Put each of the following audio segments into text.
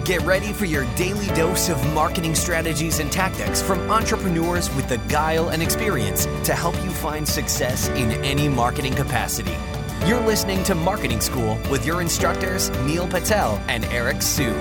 Get ready for your daily dose of marketing strategies and tactics from entrepreneurs with the guile and experience to help you find success in any marketing capacity. You're listening to Marketing School with your instructors, Neil Patel and Eric Su.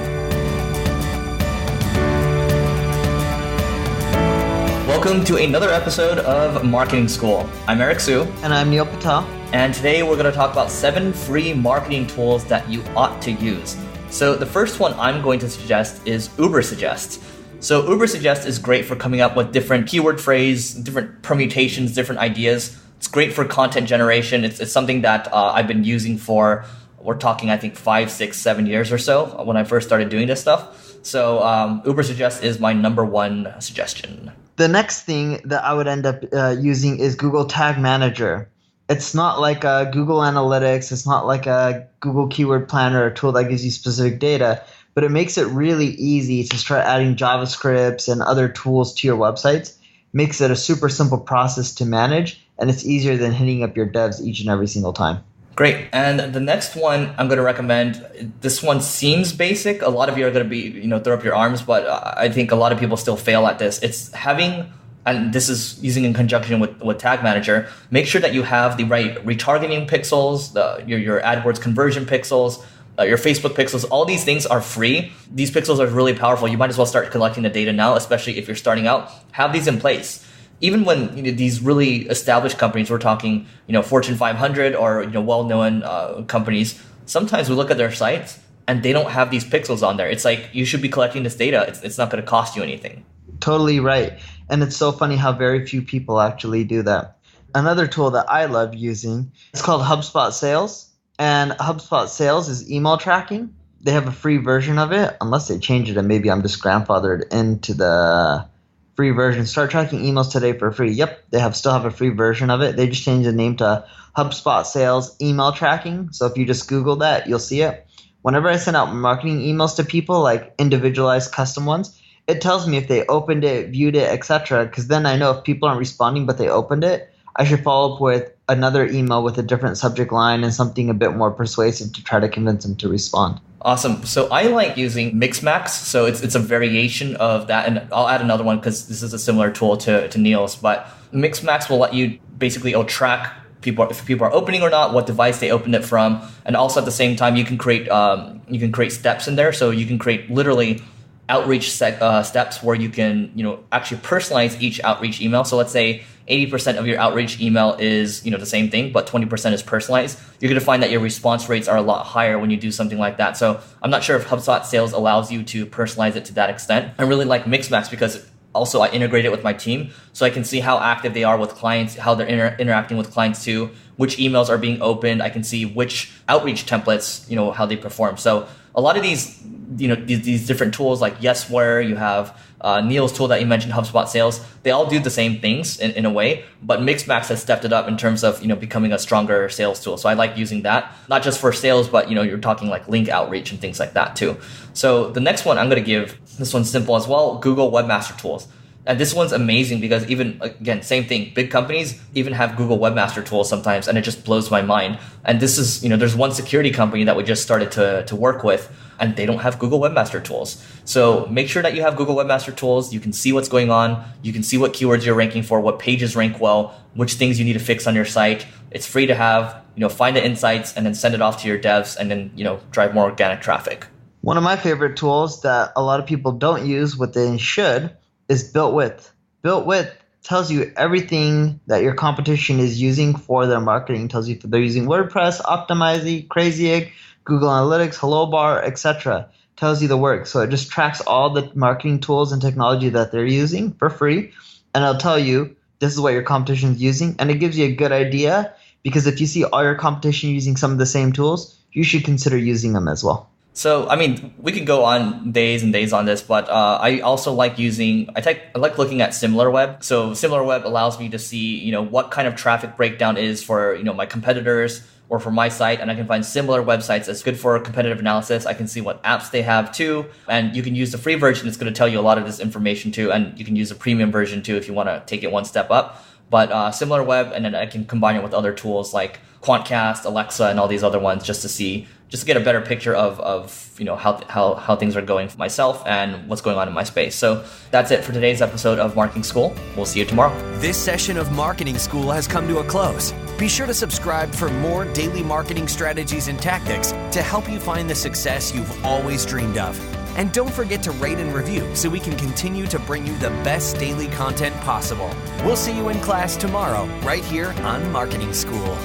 Welcome to another episode of Marketing School. I'm Eric Su. And I'm Neil Patel. And today we're going to talk about 7 free marketing tools that you ought to use. So the first one I'm going to suggest is Ubersuggest. So Ubersuggest is great for coming up with different keyword phrase, different permutations, different ideas. It's great for content generation. It's something that I've been using for, we're talking, I think, 5, 6, 7 years or so when I first started doing this stuff. So Ubersuggest is my number one suggestion. The next thing that I would end up using is Google Tag Manager. It's not like a Google Analytics. It's not like a Google Keyword Planner, a tool that gives you specific data, but it makes it really easy to start adding JavaScripts and other tools to your websites. Makes it a super simple process to manage, and it's easier than hitting up your devs each and every single time. Great. And the next one I'm going to recommend, this one seems basic. A lot of you are going to be, throw up your arms, but I think a lot of people still fail at this. It's having, and this is using in conjunction with Tag Manager, make sure that you have the right retargeting pixels, your AdWords conversion pixels, your Facebook pixels. All these things are free. These pixels are really powerful. You might as well start collecting the data now, especially if you're starting out. Have these in place. Even when these really established companies, we're talking Fortune 500 or well-known companies, sometimes we look at their sites and they don't have these pixels on there. It's like you should be collecting this data. It's not going to cost you anything. Totally right. And it's so funny how very few people actually do that. Another tool that I love using, it's called HubSpot Sales. And HubSpot Sales is email tracking. They have a free version of it, unless they change it and maybe I'm just grandfathered into the free version. Start tracking emails today for free. Yep, they still have a free version of it. They just changed the name to HubSpot Sales Email Tracking. So if you just Google that, you'll see it. Whenever I send out marketing emails to people, like individualized custom ones, it tells me if they opened it, viewed it, etc. Because then I know if people aren't responding but they opened it, I should follow up with another email with a different subject line and something a bit more persuasive to try to convince them to respond. Awesome. So I like using Mixmax. So it's a variation of that. And I'll add another one because this is a similar tool to Neil's. But Mixmax will let you basically track people if people are opening or not, what device they opened it from. And also at the same time, you can create steps in there. So you can create literally outreach steps where you can actually personalize each outreach email. So let's say 80% of your outreach email is the same thing, but 20% is personalized. You're going to find that your response rates are a lot higher when you do something like that. So I'm not sure if HubSpot Sales allows you to personalize it to that extent. I really like Mixmax because also I integrate it with my team, so I can see how active they are with clients, how they're interacting with clients too, which emails are being opened. I can see which outreach templates, how they perform. So a lot of these, these different tools like Yesware, you have Neil's tool that you mentioned, HubSpot Sales, they all do the same things in a way, but Mixmax has stepped it up in terms of, becoming a stronger sales tool. So I like using that, not just for sales, but, you're talking like link outreach and things like that too. So the next one I'm going to give, this one's simple as well, Google Webmaster Tools. And this one's amazing because even, again, same thing, big companies even have Google Webmaster Tools sometimes, and it just blows my mind. And this is, there's one security company that we just started to work with, and they don't have Google Webmaster Tools. So make sure that you have Google Webmaster Tools. You can see what's going on. You can see what keywords you're ranking for, what pages rank well, which things you need to fix on your site. It's free to have, find the insights and then send it off to your devs and then, drive more organic traffic. One of my favorite tools that a lot of people don't use, what they should, is BuiltWith. BuiltWith tells you everything that your competition is using for their marketing. Tells you if they're using WordPress, Optimizely, Crazy Egg, Google Analytics, HelloBar, etc. Tells you the work. So it just tracks all the marketing tools and technology that they're using for free. And it'll tell you this is what your competition is using. And it gives you a good idea because if you see all your competition using some of the same tools, you should consider using them as well. So, we could go on days and days on this, but I also like I like looking at SimilarWeb. So SimilarWeb allows me to see, what kind of traffic breakdown is for, my competitors or for my site. And I can find similar websites that's good for competitive analysis. I can see what apps they have too. And you can use the free version. It's going to tell you a lot of this information too. And you can use the premium version too if you want to take it one step up. But SimilarWeb, and then I can combine it with other tools like Quantcast, Alexa, and all these other ones just to get a better picture of how things are going for myself and what's going on in my space. So that's it for today's episode of Marketing School. We'll see you tomorrow. This session of Marketing School has come to a close. Be sure to subscribe for more daily marketing strategies and tactics to help you find the success you've always dreamed of. And don't forget to rate and review so we can continue to bring you the best daily content possible. We'll see you in class tomorrow, right here on Marketing School.